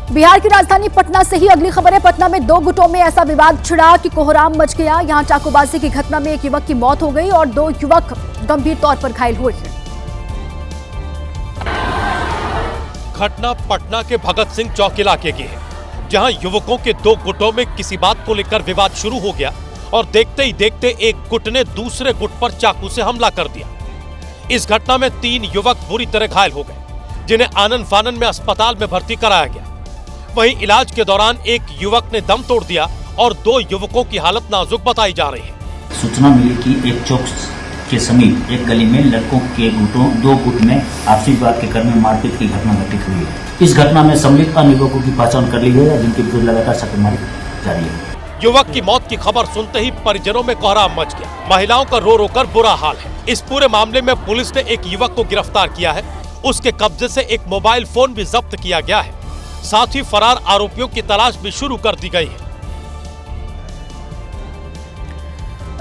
बिहार की राजधानी पटना से ही अगली खबर है। पटना में दो गुटों में ऐसा विवाद छिड़ा कि कोहराम मच गया। यहां चाकूबाजी की घटना में एक युवक की मौत हो गई और दो युवक गंभीर तौर पर घायल हुए हैं। घटना पटना के भगत सिंह चौक इलाके की है, जहां युवकों के दो गुटों में किसी बात को लेकर विवाद शुरू हो गया और देखते ही देखते एक गुट ने दूसरे गुट पर चाकू से हमला कर दिया। इस घटना में 3 युवक बुरी तरह घायल हो गए, जिन्हें आनन फानन में अस्पताल में भर्ती कराया गया। वहीं इलाज के दौरान एक युवक ने दम तोड़ दिया और 2 युवकों की हालत नाजुक बताई जा रही है। सूचना मिली कि एक चौक के समीप एक गली में लड़कों के दो गुट में आपसी विवाद के क्रम में मारपीट की घटना घटित हुई है। इस घटना में सम्मिलित अन्य युवकों की पहचान कर ली गई है, जिनके विरुद्ध लगातार छापेमारी जारी है। युवक की मौत की खबर सुनते ही परिजनों में कोहराम मच गया। महिलाओं का रो रो कर बुरा हाल है। इस पूरे मामले में पुलिस ने एक युवक को गिरफ्तार किया है। उसके कब्जे से एक मोबाइल फोन भी जब्त किया गया है। साथ ही फरार आरोपियों की तलाश भी शुरू कर दी गई है।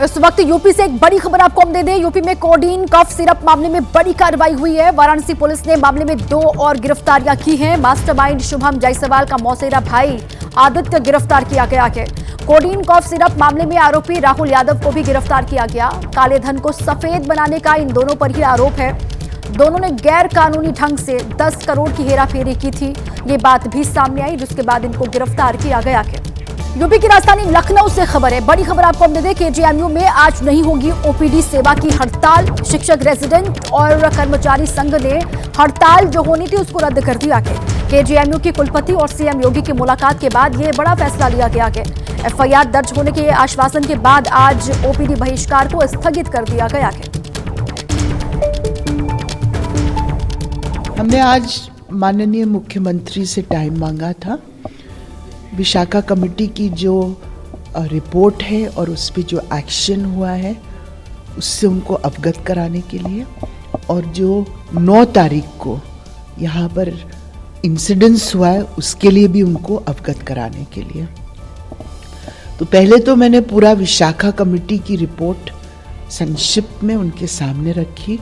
इस वक्त यूपी से एक बड़ी खबर आपको हम दे दें। यूपी में कोडीन कफ सिरप मामले में बड़ी कार्रवाई हुई है। वाराणसी पुलिस ने मामले में 2 और गिरफ्तारियां की हैं। मास्टरमाइंड शुभम जायसवाल का मौसेरा भाई आदित्य गिरफ्तार किया गया है। कोडीन कफ सिरप मामले में आरोपी राहुल यादव को भी गिरफ्तार किया गया। काले धन को सफेद बनाने का इन दोनों पर ही आरोप है। दोनों ने गैर कानूनी ढंग से 10 करोड़ की हेराफेरी की थी। ये बात भी सामने आई, जिसके बाद इनको गिरफ्तार किया गया है। यूपी की राजधानी लखनऊ से खबर है। बड़ी खबर आपको हम दे दें, केजीएमयू में आज नहीं होगी ओपीडी सेवा की हड़ताल। शिक्षक, रेजिडेंट और कर्मचारी संघ ने हड़ताल जो होनी थी उसको रद्द कर दिया है। केजीएमयू की कुलपति और सीएम योगी की मुलाकात के बाद ये बड़ा फैसला लिया गया है। एफआईआर दर्ज होने के आश्वासन के बाद आज ओपीडी बहिष्कार को स्थगित कर दिया गया है। हमने आज माननीय मुख्यमंत्री से टाइम मांगा था। विशाखा कमेटी की जो रिपोर्ट है और उस पर जो एक्शन हुआ है उससे उनको अवगत कराने के लिए, और जो 9 तारीख को यहाँ पर इंसिडेंस हुआ है उसके लिए भी उनको अवगत कराने के लिए। तो पहले तो मैंने पूरा विशाखा कमेटी की रिपोर्ट संक्षिप्त में उनके सामने रखी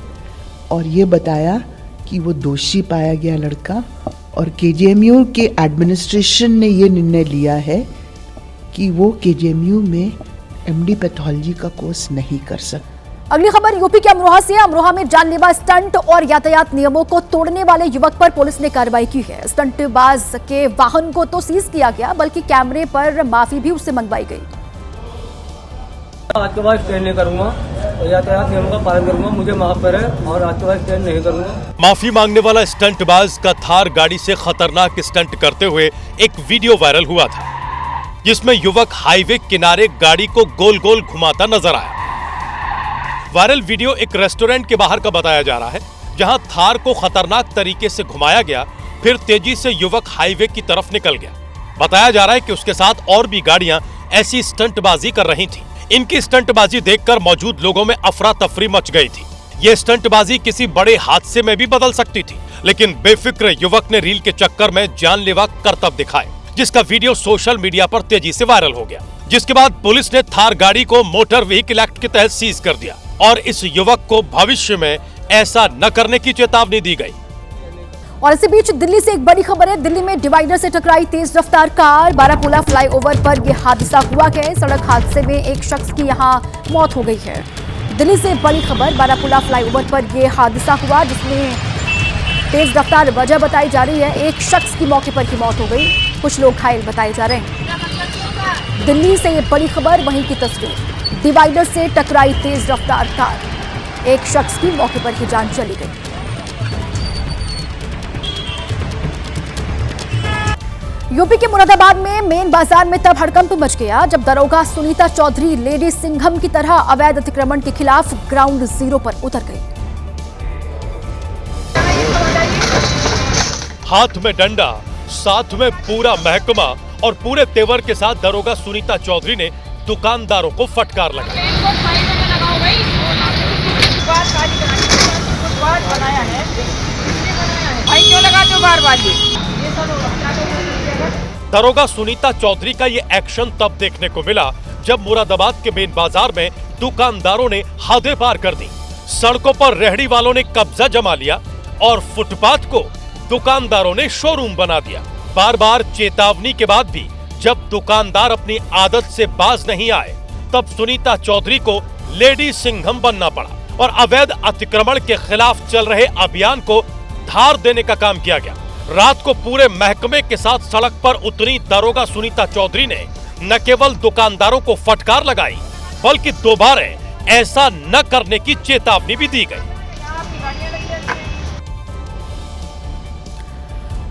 और ये बताया कि वो दोषी पाया गया लड़का, और केजीएमयू के एडमिनिस्ट्रेशन ने ये निर्णय लिया है कि वो केजीएमयू में एमडी पैथोलॉजी का कोर्स नहीं कर सकता। अगली खबर यूपी के अमरोहा से। अमरोहा में जानलेवा स्टंट और यातायात नियमों को तोड़ने वाले युवक पर पुलिस ने कार्रवाई की है। स्टंटबाज के वाहन को तो सीज किया गया, बल्कि कैमरे पर माफी भी उससे मंगवाई गई। आज के बाद स्टैंड नहीं करूंगा और यातायात नियमों का पालन करूंगा। मुझे माफ करें और आज के बाद स्टैंड नहीं करूंगा। माफी मांगने वाला स्टंटबाज का थार गाड़ी से खतरनाक स्टंट करते हुए एक वीडियो वायरल हुआ था, जिसमें युवक हाईवे किनारे गाड़ी को गोल गोल घुमाता नजर आया। वायरल वीडियो एक रेस्टोरेंट के बाहर का बताया जा रहा है, जहां थार को खतरनाक तरीके से घुमाया गया, फिर तेजी से युवक हाईवे की तरफ निकल गया। बताया जा रहा है कि उसके साथ और भी गाड़ियां ऐसी स्टंटबाजी कर रही थी। इनकी स्टंटबाजी देखकर मौजूद लोगों में अफरा तफरी मच गई थी। ये स्टंटबाजी किसी बड़े हादसे में भी बदल सकती थी, लेकिन बेफिक्र युवक ने रील के चक्कर में जानलेवा करतब दिखाए, जिसका वीडियो सोशल मीडिया पर तेजी से वायरल हो गया। जिसके बाद पुलिस ने थार गाड़ी को मोटर व्हीकल एक्ट के तहत सीज कर दिया और इस युवक को भविष्य में ऐसा न करने की चेतावनी दी गई। और इसी बीच दिल्ली से एक बड़ी खबर है। दिल्ली में डिवाइडर से टकराई तेज रफ्तार कार। बारापुला फ्लाईओवर पर यह हादसा हुआ है। सड़क हादसे में एक शख्स की यहां मौत हो गई है। दिल्ली से बड़ी खबर, बारापुला फ्लाईओवर पर यह हादसा हुआ, जिसमें तेज रफ्तार वजह बताई जा रही है। एक शख्स की मौके पर ही मौत हो गई, कुछ लोग घायल बताए जा रहे हैं। दिल्ली से ये बड़ी खबर, वहीं की तस्वीर। डिवाइडर से टकराई तेज रफ्तार कार, एक शख्स की मौके पर ही जान चली गई। यूपी के मुरादाबाद में मेन बाजार में तब हड़कंप मच गया जब दरोगा सुनीता चौधरी लेडी सिंघम की तरह अवैध अतिक्रमण के खिलाफ ग्राउंड जीरो पर उतर गई। हाथ में डंडा, साथ में पूरा महकमा और पूरे तेवर के साथ दरोगा सुनीता चौधरी ने दुकानदारों को फटकार लगाया। दरोगा सुनीता चौधरी का ये एक्शन तब देखने को मिला जब मुरादाबाद के मेन बाजार में दुकानदारों ने हदें पार कर दी। सड़कों पर रेहड़ी वालों ने कब्जा जमा लिया और फुटपाथ को दुकानदारों ने शोरूम बना दिया। बार बार चेतावनी के बाद भी जब दुकानदार अपनी आदत से बाज नहीं आए, तब सुनीता चौधरी को लेडी सिंघम बनना पड़ा और अवैध अतिक्रमण के खिलाफ चल रहे अभियान को धार देने का काम किया गया। रात को पूरे महकमे के साथ सड़क पर उतरी दरोगा सुनीता चौधरी ने न केवल दुकानदारों को फटकार लगाई, बल्कि दोबारा ऐसा न करने की चेतावनी भी दी गई।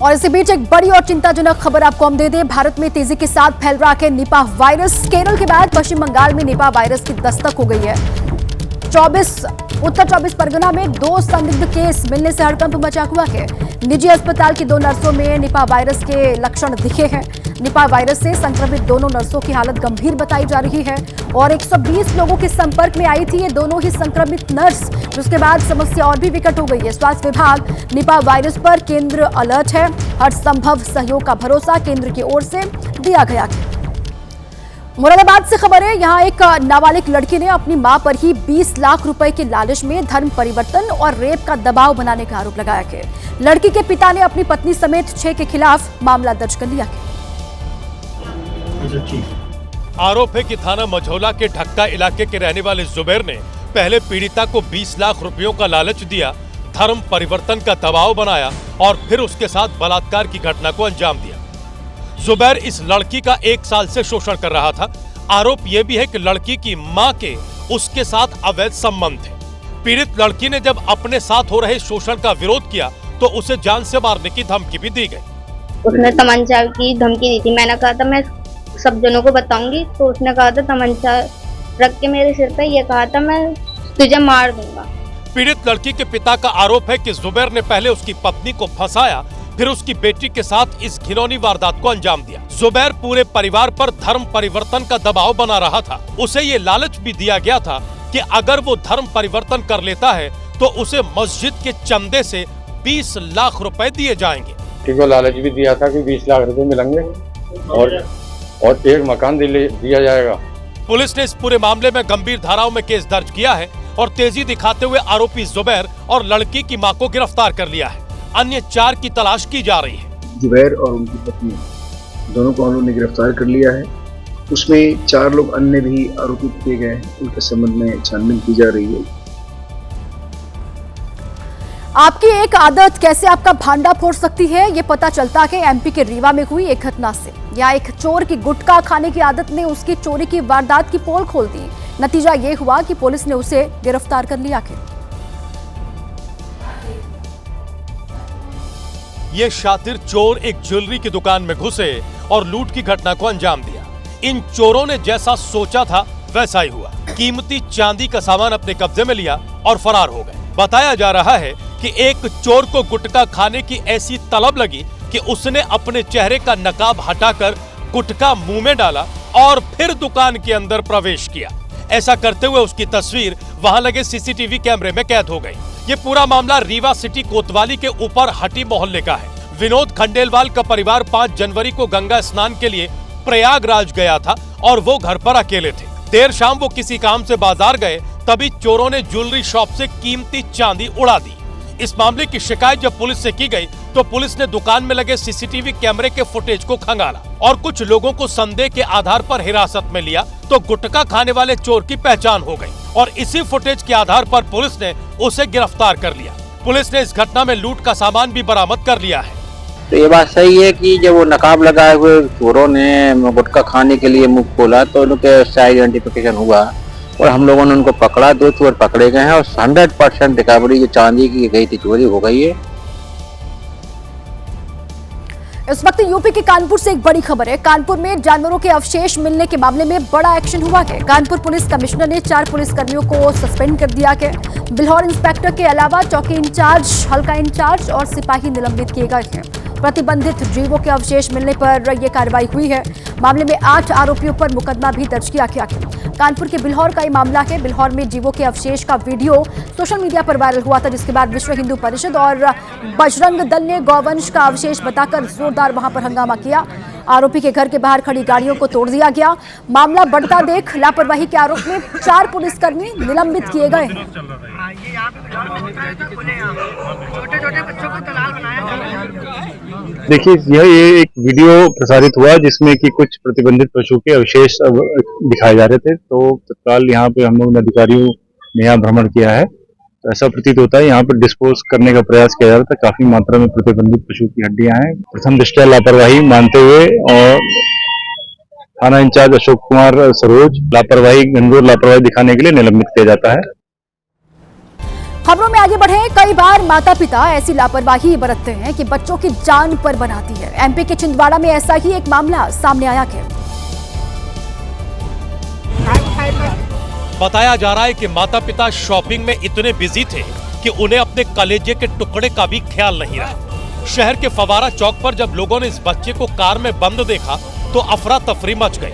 और इसी बीच एक बड़ी और चिंताजनक खबर आपको हम दे दें। भारत में तेजी के साथ फैल रहा है निपाह वायरस। केरल के बाद पश्चिम बंगाल में निपाह वायरस की दस्तक हो गई है। उत्तर 24 परगना में 2 संदिग्ध केस मिलने से हड़कंप मचा हुआ है। निजी अस्पताल की 2 नर्सों में निपाह वायरस के लक्षण दिखे हैं। निपाह वायरस से संक्रमित दोनों नर्सों की हालत गंभीर बताई जा रही है और 120 लोगों के संपर्क में आई थी ये दोनों ही संक्रमित नर्स, जिसके बाद समस्या और भी विकट हो गई है। स्वास्थ्य विभाग निपाह वायरस पर केंद्र अलर्ट है। हर संभव सहयोग का भरोसा केंद्र की ओर से दिया गया है। मुरादाबाद से खबर है। यहाँ एक नाबालिग लड़की ने अपनी मां पर ही 20 लाख रुपए के लालच में धर्म परिवर्तन और रेप का दबाव बनाने का आरोप लगाया है। लड़की के पिता ने अपनी पत्नी समेत 6 के खिलाफ मामला दर्ज कर लिया है। आरोप है कि थाना मझौला के ढक्का इलाके के रहने वाले जुबैर ने पहले पीड़िता को 20 लाख रुपयों का लालच दिया, धर्म परिवर्तन का दबाव बनाया और फिर उसके साथ बलात्कार की घटना को अंजाम दिया। जुबैर इस लड़की का 1 साल से शोषण कर रहा था। आरोप यह भी है कि लड़की की मां के उसके साथ अवैध संबंध थे। पीड़ित लड़की ने जब अपने साथ हो रहे शोषण का विरोध किया तो उसे जान से मारने की धमकी भी दी गई। उसने तमंचा की धमकी दी थी। मैंने कहा था मैं सब जनों को बताऊंगी, तो उसने कहा था तमंचा रख के मेरे सिर पे ये कहा था मैं तुझे मार दूंगा। पीड़ित लड़की के पिता का आरोप है कि जुबैर ने पहले उसकी पत्नी को फंसाया, फिर उसकी बेटी के साथ इस घिनौनी वारदात को अंजाम दिया। जुबैर पूरे परिवार पर धर्म परिवर्तन का दबाव बना रहा था। उसे ये लालच भी दिया गया था कि अगर वो धर्म परिवर्तन कर लेता है तो उसे मस्जिद के चंदे से 20 लाख रुपए दिए जाएंगे। ठीक है, लालच भी दिया था कि 20 लाख रुपए मिलेंगे और एक मकान दिया जाएगा। पुलिस ने इस पूरे मामले में गंभीर धाराओं में केस दर्ज किया है और तेजी दिखाते हुए आरोपी जुबैर और लड़की की मां को गिरफ्तार कर लिया है। अन्य 4 की तलाश की जा रही है। जुबैर और उनकी पत्नी दोनों को हम लोग ने गिरफ्तार कर लिया है। उसमें 4 लोग अन्य भी आरोपित किए गए हैं। उनके संबंध में छानबीन की जा रही है। आपकी एक आदत कैसे आपका भांडा फोड़ सकती है, ये पता चलता है एमपी के रीवा में हुई एक घटना से। यहाँ एक चोर की गुटखा खाने की आदत ने उसकी चोरी की वारदात की पोल खोल दी। नतीजा ये हुआ कि पुलिस ने उसे गिरफ्तार कर लिया है। ये शातिर चोर एक ज्वेलरी की दुकान में घुसे और लूट की घटना को अंजाम दिया। इन चोरों ने जैसा सोचा था वैसा ही हुआ। कीमती चांदी का सामान अपने कब्जे में लिया और फरार हो गए। बताया जा रहा है कि एक चोर को गुटखा खाने की ऐसी तलब लगी कि उसने अपने चेहरे का नकाब हटाकर गुटखा मुंह में डाला और फिर दुकान के अंदर प्रवेश किया। ऐसा करते हुए उसकी तस्वीर वहां लगे सीसीटीवी कैमरे में कैद हो गई। ये पूरा मामला रीवा सिटी कोतवाली के ऊपर हटी मोहल्ले का है। विनोद खंडेलवाल का परिवार 5 जनवरी को गंगा स्नान के लिए प्रयागराज गया था और वो घर पर अकेले थे। देर शाम वो किसी काम से बाजार गए, तभी चोरों ने ज्वेलरी शॉप से कीमती चांदी उड़ा दी। इस मामले की शिकायत जब पुलिस से की गई तो पुलिस ने दुकान में लगे सीसीटीवी कैमरे के फुटेज को खंगाला और कुछ लोगों को संदेह के आधार पर हिरासत में लिया तो गुटखा खाने वाले चोर की पहचान हो गई और इसी फुटेज के आधार पर पुलिस ने उसे गिरफ्तार कर लिया। पुलिस ने इस घटना में लूट का सामान भी बरामद कर लिया है। तो ये बात सही है कि जब वो नकाब लगाए हुए चोरों ने गुटखा खाने के लिए मुंह खोला तो उनके आइडेंटिफिकेशन हुआ और हम लोगों ने उनको पकड़ा। 2 चोर पकड़े गए हैं और 100% रिकवरी जो चांदी की गई थी चोरी हो गई है। इस वक्त यूपी के कानपुर से एक बड़ी खबर है। कानपुर में जानवरों के अवशेष मिलने के मामले में बड़ा एक्शन हुआ है। कानपुर पुलिस कमिश्नर ने 4 पुलिसकर्मियों को सस्पेंड कर दिया है। बिल्हौर इंस्पेक्टर के अलावा चौकी इंचार्ज, हल्का इंचार्ज और सिपाही निलंबित किए गए हैं। प्रतिबंधित जीवों के अवशेष मिलने पर यह कार्रवाई हुई है। मामले में 8 आरोपियों पर मुकदमा भी दर्ज किया गया है। कानपुर के बिल्हौर का ये मामला है। बिल्हौर में जीवों के अवशेष का वीडियो सोशल मीडिया पर वायरल हुआ था, जिसके बाद विश्व हिंदू परिषद और बजरंग दल ने गौवंश का अवशेष बताकर जोरदार वहां पर हंगामा किया। आरोपी के घर के बाहर खड़ी गाड़ियों को तोड़ दिया गया। मामला बढ़ता देख लापरवाही के आरोप में 4 पुलिसकर्मी निलंबित किए गए हैं। देखिए, ये एक वीडियो प्रसारित हुआ जिसमें कि कुछ प्रतिबंधित पशु के अवशेष दिखाए जा रहे थे, तो तत्काल यहाँ पे हम लोगों ने अधिकारियों ने यहाँ भ्रमण किया है। तो ऐसा प्रतीत होता है यहाँ पर डिस्पोज करने का प्रयास किया जा रहा था। काफी मात्रा में प्रतिबंधित पशु की हड्डियां हैं। प्रथम दृष्टया लापरवाही मानते हुए और थाना इंचार्ज अशोक कुमार सरोज घनघोर लापरवाही दिखाने के लिए निलंबित किया जाता है। खबरों में आगे बढ़े। कई बार माता पिता ऐसी लापरवाही बरतते हैं कि बच्चों की जान पर बनाती है। एमपी के छिंदवाड़ा में ऐसा ही एक मामला सामने आया है। बताया जा रहा है कि माता पिता शॉपिंग में इतने बिजी थे कि उन्हें अपने कलेजे के टुकड़े का भी ख्याल नहीं रहा। शहर के फवारा चौक पर जब लोगों ने इस बच्चे को कार में बंद देखा तो अफरा तफरी मच गई।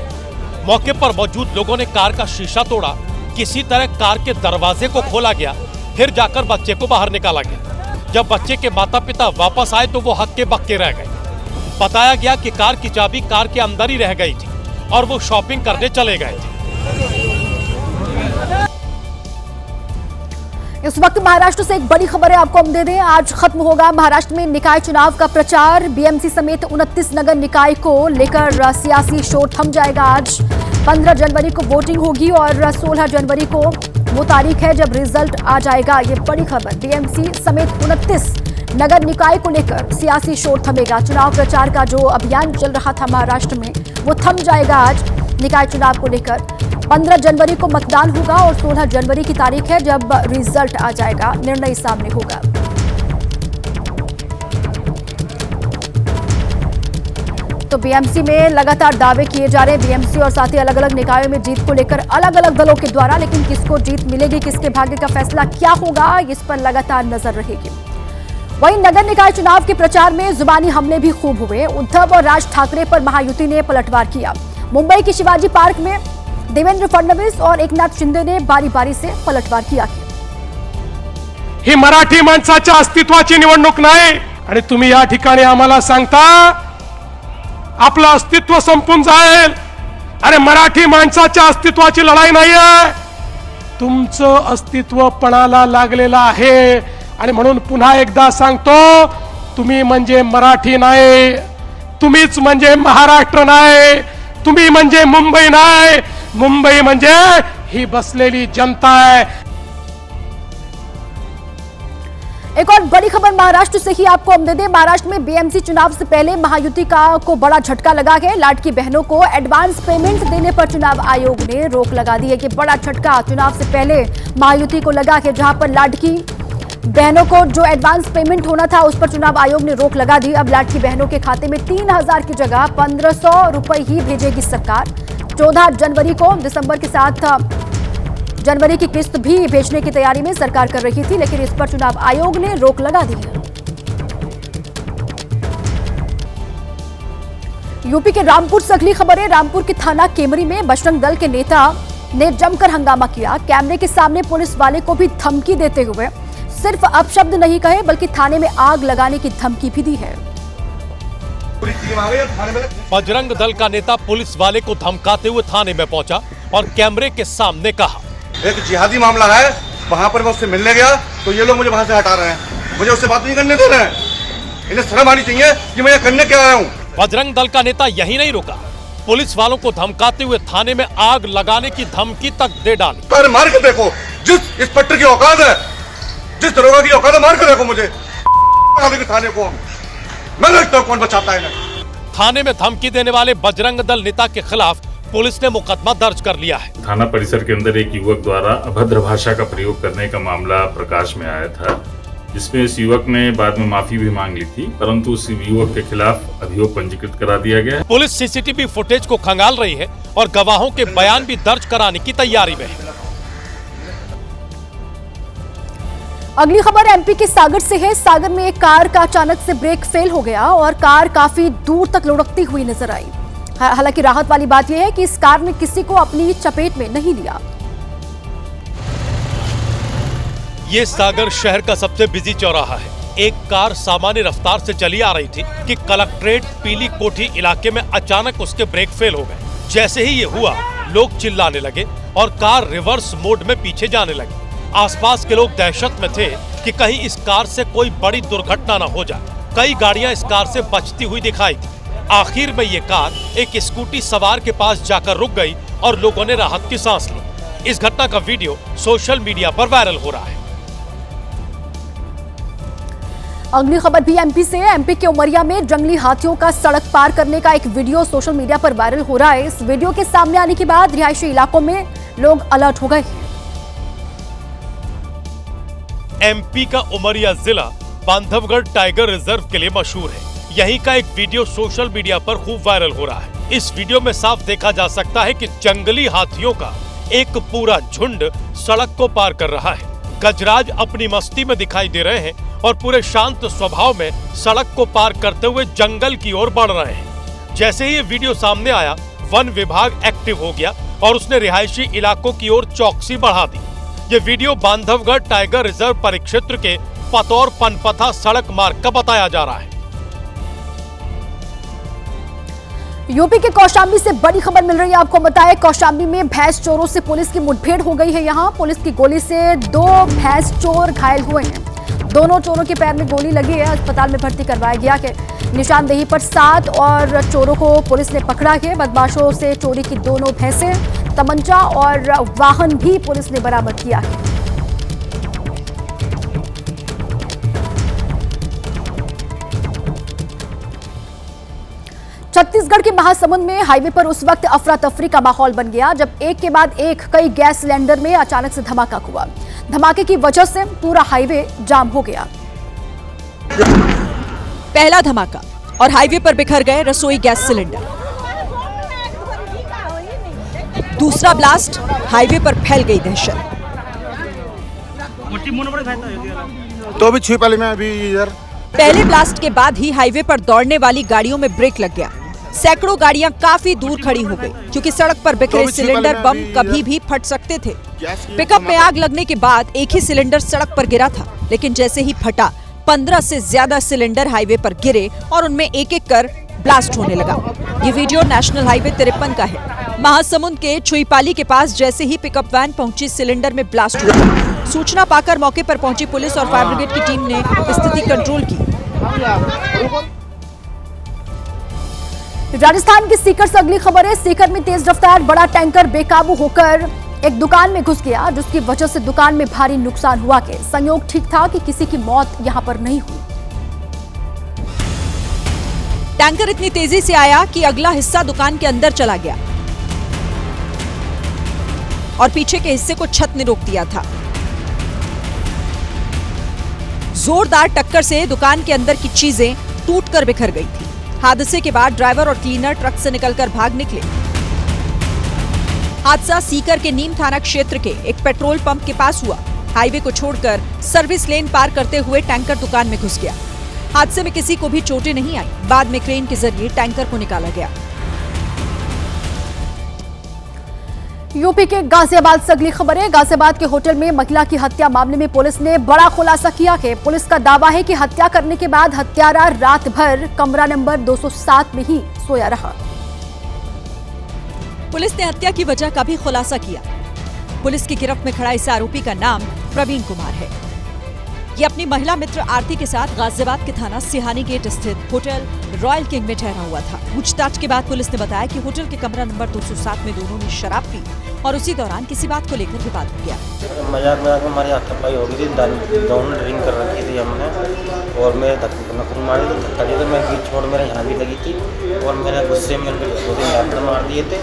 मौके पर मौजूद लोगों ने कार का शीशा तोड़ा। किसी तरह कार के दरवाजे को खोला गया, फिर जाकर बच्चे को बाहर निकाला गया। जब बच्चे के माता पिता वापस आए तो वो हक्के बक्के रह गए। बताया गया कि कार की चाबी कार के अंदर ही रह गई थी और वो शॉपिंग करने चले गए थे। इस वक्त महाराष्ट्र से एक बड़ी खबर है, आपको हम दे दें। आज खत्म होगा महाराष्ट्र में निकाय चुनाव का प्रचार। बीएमसी समेत 29 नगर निकाय को लेकर सियासी शोर थम जाएगा। आज 15 जनवरी को वोटिंग होगी और 16 जनवरी को वो तारीख है जब रिजल्ट आ जाएगा। ये बड़ी खबर। बीएमसी समेत 29 नगर निकाय को लेकर सियासी शोर थमेगा। चुनाव प्रचार का जो अभियान चल रहा था महाराष्ट्र में वो थम जाएगा आज निकाय चुनाव को लेकर। 15 जनवरी को मतदान होगा और 16 जनवरी की तारीख है जब रिजल्ट आ जाएगा, निर्णय सामने होगा। तो बीएमसी में लगातार दावे किए जा रहे हैं। बीएमसी और साथ ही अलग अलग निकायों में जीत को लेकर अलग अलग दलों के द्वारा, लेकिन किसको जीत मिलेगी, किसके भाग्य का फैसला क्या होगा, इस पर लगातार नजर रहेगी। वहीं नगर निकाय चुनाव के प्रचार में जुबानी हमले भी खूब हुए। उद्धव और राज ठाकरे पर महायुति ने पलटवार किया। मुंबई की शिवाजी पार्क में देवेंद्र फडणवीस और एकनाथ शिंदे ने बारी बारी से पलटवार किया। ही मराठी माणसाच्या अस्तित्वाची निवडणूक नाही आणि तुम्ही या ठिकाणी आम्हाला सांगता आपलं अस्तित्व संपून जाईल। अरे मराठी माणसाच्या अस्तित्वाची लढाई नाहीये, तुमचं अस्तित्व पणाला लागलेलं आहे। आणि म्हणून पुन्हा एकदा सांगतो, तुम्ही म्हणजे मराठी नाही, तुम्हीच म्हणजे महाराष्ट्र नाही, तुम्ही म्हणजे मुंबई नाही, मुंबई म्हणजे ही बसलेली जनता है। एक और बड़ी खबर महाराष्ट्र से ही आपको हम दे दें। महाराष्ट्र में बीएमसी चुनाव से पहले महायुति को बड़ा झटका लगा है। लाडकी बहनों को एडवांस पेमेंट देने पर चुनाव आयोग ने रोक लगा दी है। कि बड़ा झटका चुनाव से पहले महायुति को लगा है, जहां पर लाडकी बहनों को जो एडवांस पेमेंट होना था उस पर चुनाव आयोग ने रोक लगा दी। अब लाडकी बहनों के खाते में 3000 की जगह 1500 रुपए ही भेजेगी सरकार। 14 जनवरी को दिसंबर के साथ जनवरी की किस्त भी भेजने की तैयारी में सरकार कर रही थी, लेकिन इस पर चुनाव आयोग ने रोक लगा दी है। यूपी के रामपुर से अगली खबर है। रामपुर के थाना केमरी में बजरंग दल के नेता ने जमकर हंगामा किया। कैमरे के सामने पुलिस वाले को भी धमकी देते हुए सिर्फ अपशब्द नहीं कहे बल्कि थाने में आग लगाने की धमकी भी दी है। बजरंग दल का नेता पुलिस वाले को धमकाते हुए थाने में पहुंचा और कैमरे के सामने कहा, एक जिहादी मामला है, वहां पर मैं उससे मिलने गया तो ये लोग मुझे वहां से हटा रहे हैं, मुझे उससे बात नहीं करने दे रहे हैं। इन्हें शर्म आनी चाहिए कि मैं ये करने क्या आया हूँ। बजरंग दल का नेता यही नहीं रुका, पुलिस वालों को धमकाते हुए थाने में आग लगाने की धमकी तक दे डाली। पर मार के देखो, जिस इंस्पेक्टर की औकात है, जिस दरोगा की औकात है, मार के देखो मुझे थाने को। मैं देखता हूं कौन बचाता है। थाने में धमकी देने वाले बजरंग दल नेता के खिलाफ पुलिस ने मुकदमा दर्ज कर लिया है। थाना परिसर के अंदर एक युवक द्वारा अभद्र भाषा का प्रयोग करने का मामला प्रकाश में आया था, जिसमें इस युवक ने बाद में माफी भी मांग ली थी, परंतु उस युवक के खिलाफ अभियोग पंजीकृत करा दिया गया है। पुलिस सीसीटीवी फुटेज को खंगाल रही है और गवाहों के बयान भी दर्ज कराने की तैयारी में है। अगली खबर एमपी के सागर से है। सागर में एक कार का अचानक से ब्रेक फेल हो गया और कार काफी दूर तक लुढ़कती हुई नजर आई। हालांकि राहत वाली बात यह है कि इस कार ने किसी को अपनी चपेट में नहीं लिया। ये सागर शहर का सबसे बिजी चौराहा है। एक कार सामान्य रफ्तार से चली आ रही थी कि कलेक्ट्रेट पीली कोठी इलाके में अचानक उसके ब्रेक फेल हो गए। जैसे ही ये हुआ, लोग चिल्लाने लगे और कार रिवर्स मोड में पीछे जाने लगी। आसपास के लोग दहशत में थे कि कहीं इस कार से कोई बड़ी दुर्घटना न हो जाए। कई गाड़ियां इस कार से बचती हुई दिखाई थी। आखिर में ये कार एक स्कूटी सवार के पास जाकर रुक गई और लोगों ने राहत की सांस ली। इस घटना का वीडियो सोशल मीडिया पर वायरल हो रहा है। अगली खबर भी एमपी से। एमपी के उमरिया में जंगली हाथियों का सड़क पार करने का एक वीडियो सोशल मीडिया पर वायरल हो रहा है। इस वीडियो के सामने आने के बाद रिहायशी इलाकों में लोग अलर्ट हो गए हैं। एमपी का उमरिया जिला बांधवगढ़ टाइगर रिजर्व के लिए मशहूर है। यहीं का एक वीडियो सोशल मीडिया पर खूब वायरल हो रहा है। इस वीडियो में साफ देखा जा सकता है कि जंगली हाथियों का एक पूरा झुंड सड़क को पार कर रहा है। गजराज अपनी मस्ती में दिखाई दे रहे हैं और पूरे शांत स्वभाव में सड़क को पार करते हुए जंगल की ओर बढ़ रहे हैं। जैसे ही ये वीडियो सामने आया, वन विभाग एक्टिव हो गया और उसने रिहायशी इलाकों की ओर चौकसी बढ़ा दी। ये वीडियो बांधवगढ़ टाइगर रिजर्व परिक्षेत्र के पतौर पनपथा सड़क मार्ग का बताया जा रहा है। यूपी के कौशाम्बी से बड़ी खबर मिल रही है। आपको बताएं, कौशाम्बी में भैंस चोरों से पुलिस की मुठभेड़ हो गई है। यहाँ पुलिस की गोली से 2 भैंस चोर घायल हुए हैं। दोनों चोरों के पैर में गोली लगी है, अस्पताल में भर्ती करवाया गया है। निशानदेही पर 7 और चोरों को पुलिस ने पकड़ा है। बदमाशों से चोरी की दोनों भैंसें, तमंचा और वाहन भी पुलिस ने बरामद किया है। छत्तीसगढ़ के महासमुंद में हाईवे पर उस वक्त अफरा तफरी का माहौल बन गया जब एक के बाद एक कई गैस सिलेंडर में अचानक से धमाका हुआ। धमाके की वजह से पूरा हाईवे जाम हो गया। पहला धमाका और हाईवे पर बिखर गए रसोई गैस सिलेंडर। दूसरा ब्लास्ट, हाईवे पर फैल गई दहशत। तो अभी छुई पाली में अभी इधर पहले ब्लास्ट के बाद ही हाईवे पर दौड़ने वाली गाड़ियों में ब्रेक लग गया। सैकड़ों गाड़ियां काफी दूर खड़ी हो गई क्योंकि सड़क पर बिखरे सिलेंडर बम कभी भी फट सकते थे। पिकअप में आग लगने के बाद एक ही सिलेंडर सड़क पर गिरा था, लेकिन जैसे ही फटा 15 से ज्यादा सिलेंडर हाईवे पर गिरे और उनमें एक एक कर ब्लास्ट होने लगा। ये वीडियो नेशनल हाईवे 53 का है। महासमुंद के छुईपाली के पास जैसे ही पिकअप वैन पहुंची, सिलेंडर में ब्लास्ट हुआ। सूचना पाकर मौके पर पहुंची पुलिस और फायर ब्रिगेड की टीम ने स्थिति कंट्रोल की। राजस्थान की सीकर से अगली खबर है। सीकर में तेज रफ्तार बड़ा टैंकर बेकाबू होकर एक दुकान में घुस गया, जिसकी वजह से दुकान में भारी नुकसान हुआ। के संयोग ठीक था कि किसी की मौत यहां पर नहीं हुई। टैंकर इतनी तेजी से आया कि अगला हिस्सा दुकान के अंदर चला गया और पीछे के हिस्से को छत ने रोक दिया था। जोरदार टक्कर से दुकान के अंदर की चीजें टूटकर बिखर गई थी। हादसे के बाद ड्राइवर और क्लीनर ट्रक से निकलकर भाग निकले। हादसा सीकर के नीम थाना क्षेत्र के एक पेट्रोल पंप के पास हुआ। हाईवे को छोड़कर सर्विस लेन पार करते हुए टैंकर दुकान में घुस गया। हादसे में किसी को भी चोटें नहीं आई। बाद में क्रेन के जरिए टैंकर को निकाला गया। यूपी के गाजियाबाद से अगली खबर है। गाजियाबाद के होटल में महिला की हत्या मामले में पुलिस ने बड़ा खुलासा किया है। पुलिस का दावा है कि हत्या करने के बाद हत्यारा रात भर कमरा नंबर 207 में ही सोया रहा। पुलिस ने हत्या की वजह का भी खुलासा किया। पुलिस की गिरफ्त में खड़ा इस आरोपी का नाम प्रवीण कुमार है। ये अपनी महिला मित्र आरती के साथ गाजियाबाद के थाना सिहानी गेट स्थित होटल रॉयल किंग में ठहरा हुआ था। पूछताछ के बाद पुलिस ने बताया कि होटल के कमरा नंबर 207 में दोनों ने शराब पी और उसी दौरान किसी बात को लेकर विवाद हो गया। मजाक में हमारी हाथापाई हो गई थी। दोनों ड्रिंक कर रखी थी हमने और मैं धक्का मारी तो धक्का दिया, मैं बीच छोड़ मेरे यहाँ भी लगी थी और मैंने गुस्से में 2-3 लात मार दिए थे।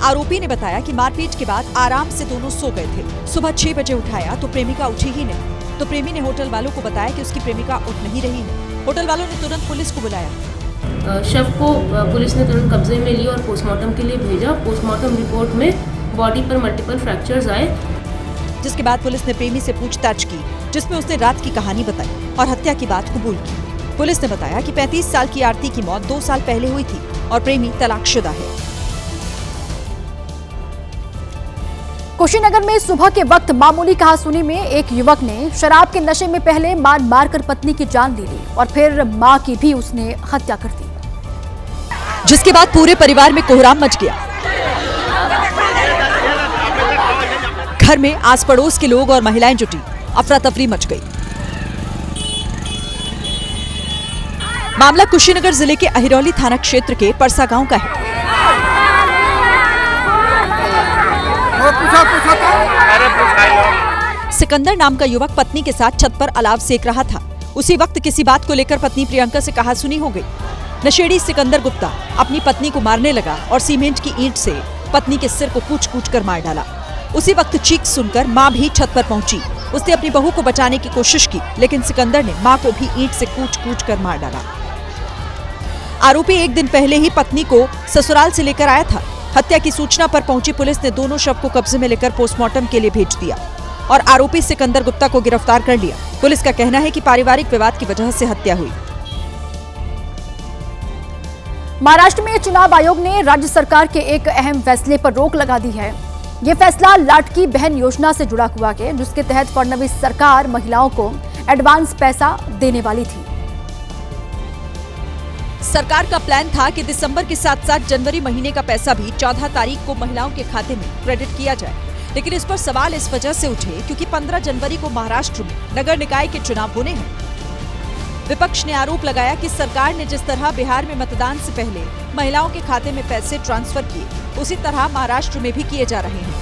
आरोपी ने बताया कि मारपीट के बाद आराम से दोनों सो गए थे। सुबह 6 बजे उठाया तो प्रेमिका उठी ही नहीं, तो प्रेमी ने होटल वालों को बताया कि उसकी प्रेमिका उठ नहीं रही है। होटल वालों ने तुरंत पुलिस को बुलाया। शव को पुलिस ने तुरंत कब्जे में लिया और पोस्टमार्टम के लिए भेजा। पोस्टमार्टम रिपोर्ट में बॉडी पर मल्टीपल फ्रैक्चर्स आए, जिसके बाद पुलिस ने प्रेमी से पूछताछ की, जिसमें उसने रात की कहानी बताई और हत्या की बात कबूल की। पुलिस ने बताया कि 35 साल की आरती की मौत 2 साल पहले हुई थी और प्रेमी तलाकशुदा है। कुशीनगर में सुबह के वक्त मामूली कहासुनी में एक युवक ने शराब के नशे में पहले मार कर पत्नी की जान ले ली और फिर मां की भी उसने हत्या कर दी, जिसके बाद पूरे परिवार में कोहराम मच गया। घर में आस पड़ोस के लोग और महिलाएं जुटी, अफरा तफरी मच गई। मामला कुशीनगर जिले के अहिरौली थाना क्षेत्र के परसा गांव का है। सिकंदर नाम का युवक पत्नी के साथ छत पर अलाव सेक रहा था। उसी वक्त किसी बात को लेकर पत्नी प्रियंका से कहासुनी हो गई। नशेड़ी सिकंदर गुप्ता अपनी पत्नी को मारने लगा और सीमेंट की ईंट से पत्नी के सिर को कूच-कूच कर मार डाला। उसी वक्त चीख सुनकर मां भी छत पर पहुंची। उसने अपनी बहू को बचाने की कोशिश की, लेकिन सिकंदर ने मां को भी ईंट से कूच-कूच कर मार डाला। आरोपी एक दिन पहले ही पत्नी को ससुराल से लेकर आया था। हत्या की सूचना पर पहुंची पुलिस ने दोनों शव को कब्जे में लेकर पोस्टमार्टम के लिए भेज दिया और आरोपी सिकंदर गुप्ता को गिरफ्तार कर लिया। पुलिस का कहना है कि पारिवारिक विवाद की वजह से हत्या हुई। महाराष्ट्र में चुनाव आयोग ने राज्य सरकार के एक अहम फैसले पर रोक लगा दी है। ये फैसला लाडकी बहन योजना से जुड़ा हुआ है, जिसके तहत फडणवीस सरकार महिलाओं को एडवांस पैसा देने वाली थी। सरकार का प्लान था कि दिसंबर के साथ साथ जनवरी महीने का पैसा भी 14 तारीख को महिलाओं के खाते में क्रेडिट किया जाए, लेकिन इस पर सवाल इस वजह से उठे क्योंकि 15 जनवरी को महाराष्ट्र में नगर निकाय के चुनाव होने हैं। विपक्ष ने आरोप लगाया कि सरकार ने जिस तरह बिहार में मतदान से पहले महिलाओं के खाते में पैसे ट्रांसफर किए, उसी तरह महाराष्ट्र में भी किए जा रहे हैं।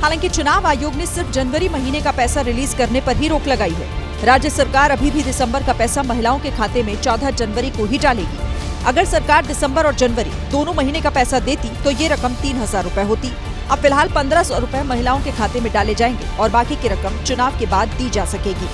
हालांकि चुनाव आयोग ने सिर्फ जनवरी महीने का पैसा रिलीज करने पर ही रोक लगाई है। राज्य सरकार अभी भी दिसंबर का पैसा महिलाओं के खाते में 14 जनवरी को ही डालेगी। अगर सरकार दिसंबर और जनवरी दोनों महीने का पैसा देती तो ये रकम 3000 रुपए होती। अब फिलहाल 1500 रुपए महिलाओं के खाते में डाले जाएंगे और बाकी की रकम चुनाव के बाद दी जा सकेगी।